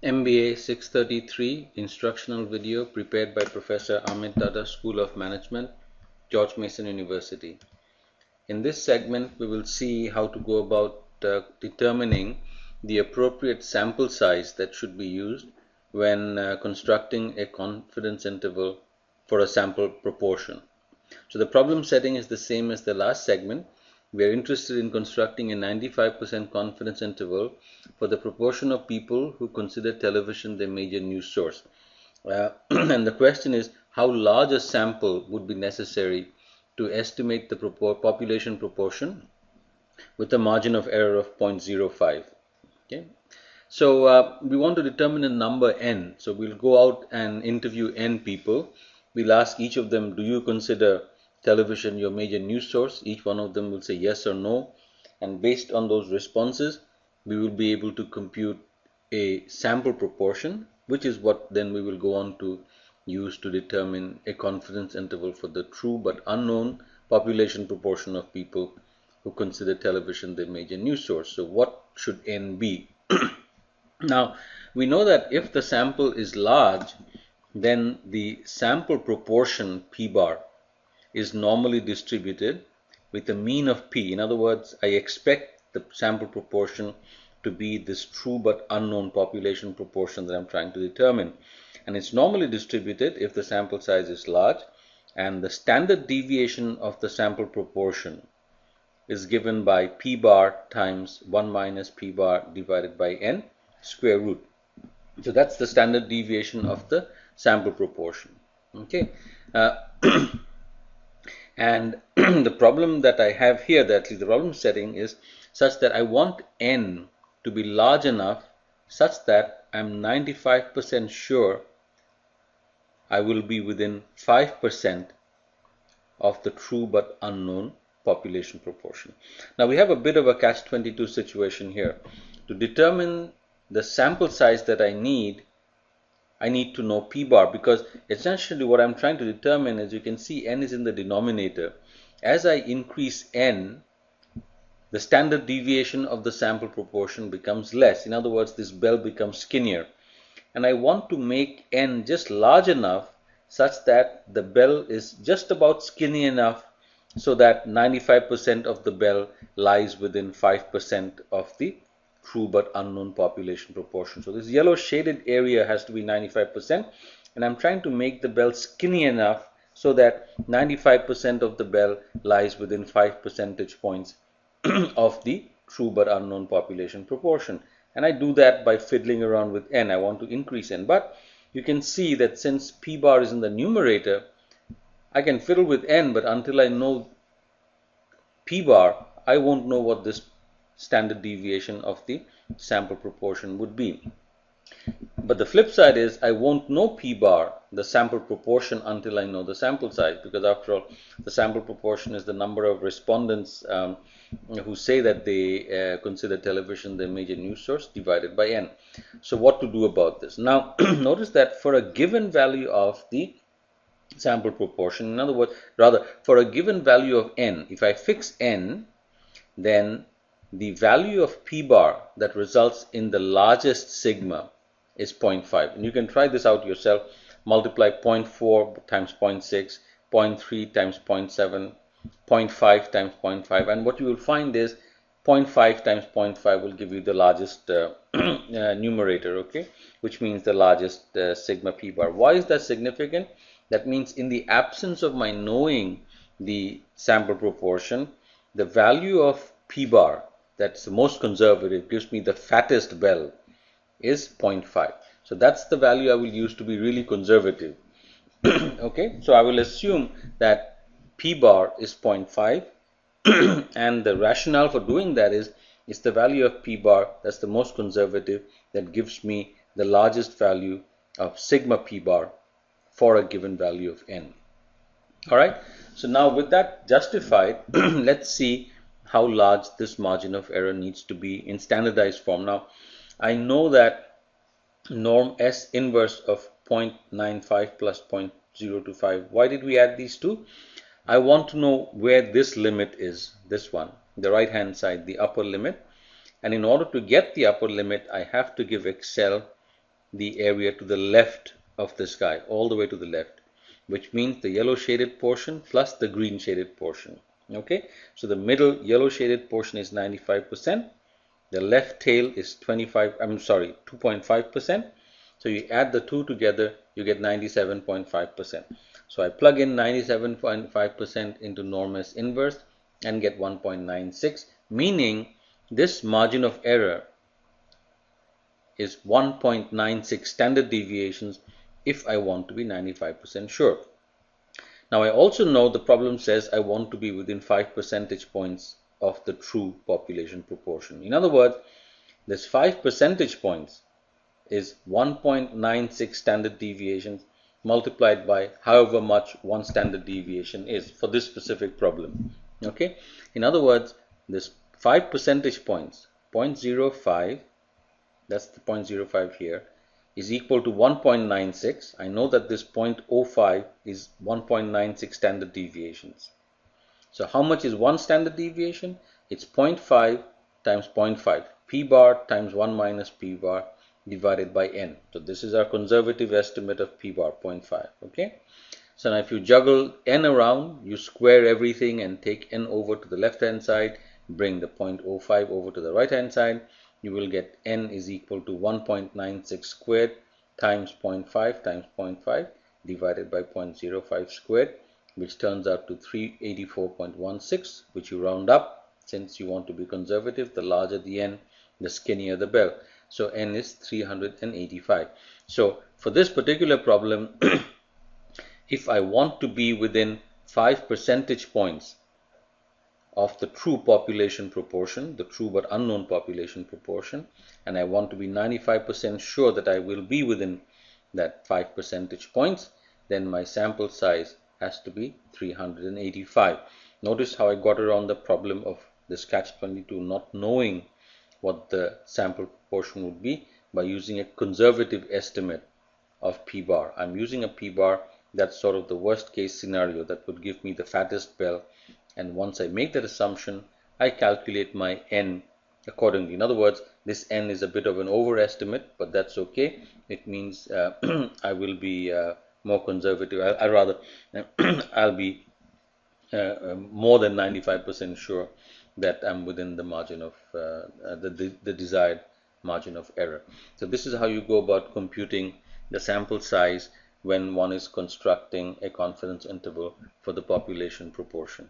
MBA633 instructional video prepared by Professor Amit Tata, School of Management, George Mason University. In this segment, we will see how to go about determining the appropriate sample size that should be used when constructing a confidence interval for a sample proportion. So the problem setting is the same as the last segment. We are interested in constructing a 95% confidence interval for the proportion of people who consider television their major news source. And the question is, how large a sample would be necessary to estimate the population proportion with a margin of error of 0.05. Okay. So we want to determine a number n. So we'll go out and interview n people. We'll ask each of them, do you consider television your major news source? Each one of them will say yes or no. And based on those responses, we will be able to compute a sample proportion, which is what then we will go on to use to determine a confidence interval for the true but unknown population proportion of people who consider television their major news source. So what should n be? Now, we know that if the sample is large, then the sample proportion p bar is normally distributed with a mean of p. In other words, I expect the sample proportion to be this true but unknown population proportion that I'm trying to determine. And it's normally distributed if the sample size is large, and the standard deviation of the sample proportion is given by p bar times 1 minus p bar divided by n square root. So that's the standard deviation of the sample proportion. Okay. And the problem that I have here, that is the problem setting, is such that I want n to be large enough such that I'm 95% sure I will be within 5% of the true but unknown population proportion. Now we have a bit of a catch-22 situation here. To determine the sample size that I need to know p bar, because essentially what I'm trying to determine, as you can see, n is in the denominator. As I increase n, the standard deviation of the sample proportion becomes less. In other words, this bell becomes skinnier. And I want to make n just large enough such that the bell is just about skinny enough so that 95% of the bell lies within 5% of the true but unknown population proportion. So this yellow shaded area has to be 95%, and I'm trying to make the bell skinny enough so that 95% of the bell lies within 5 percentage points of the true but unknown population proportion. And I do that by fiddling around with n. I want to increase n, but you can see that since p bar is in the numerator, I can fiddle with n, but until I know p bar, I won't know what this standard deviation of the sample proportion would be. But the flip side is I won't know p bar, the sample proportion, until I know the sample size, because after all, the sample proportion is the number of respondents who say that they consider television their major news source divided by n. So what to do about this? Now notice that for a given value of the sample proportion, in other words, rather for a given value of n, if I fix n, then the value of p bar that results in the largest sigma is 0.5. And you can try this out yourself. Multiply 0.4 times 0.6, 0.3 times 0.7, 0.5 times 0.5, and what you will find is 0.5 times 0.5 will give you the largest numerator, okay, which means the largest sigma p bar. Why is that significant? That means in the absence of my knowing the sample proportion, the value of p bar, that's the most conservative, gives me the fattest bell, is 0.5. So that's the value I will use to be really conservative. Okay, so I will assume that p bar is 0.5 and the rationale for doing that is it's the value of p bar that's the most conservative that gives me the largest value of sigma p bar for a given value of n. Alright, so now with that justified, let's see how large this margin of error needs to be in standardized form. Now, I know that norm S inverse of 0.95 plus 0.025. Why did we add these two? I want to know where this limit is, this one, the right hand side, the upper limit. And in order to get the upper limit, I have to give Excel the area to the left of this guy, all the way to the left, which means the yellow shaded portion plus the green shaded portion. Okay, so the middle yellow shaded portion is 95%. The left tail is 2.5%. So you add the two together, you get 97.5%. So I plug in 97.5% into norm S inverse and get 1.96, meaning this margin of error is 1.96 standard deviations if I want to be 95% sure. Now I also know the problem says I want to be within 5 percentage points of the true population proportion. In other words, this 5 percentage points is 1.96 standard deviations multiplied by however much one standard deviation is for this specific problem. Okay, in other words, this 5 percentage points, 0.05, that's the 0.05 here, is equal to 1.96. I know that this 0.05 is 1.96 standard deviations. So how much is one standard deviation? It's 0.5 times 0.5, p bar times 1 minus p bar divided by n. So this is our conservative estimate of p bar, 0.5. Okay. So now if you juggle n around, you square everything and take n over to the left hand side, bring the 0.05 over to the right hand side, you will get n is equal to 1.96 squared times 0.5 times 0.5 divided by 0.05 squared, which turns out to 384.16, which you round up. Since you want to be conservative, the larger the n, the skinnier the bell. So n is 385. So for this particular problem, if I want to be within 5 percentage points of the true population proportion, the true but unknown population proportion, and I want to be 95% sure that I will be within that 5 percentage points, then my sample size has to be 385. Notice how I got around the problem of this catch-22 not knowing what the sample proportion would be by using a conservative estimate of p bar. I'm using a p bar that's sort of the worst case scenario that would give me the fattest bell, and once I make that assumption, I calculate my n accordingly. In other words, this n is a bit of an overestimate, but that's okay. It means I will be more conservative. I'll be more than 95% sure that I'm within the margin of the desired margin of error. So this is how you go about computing the sample size when one is constructing a confidence interval for the population proportion.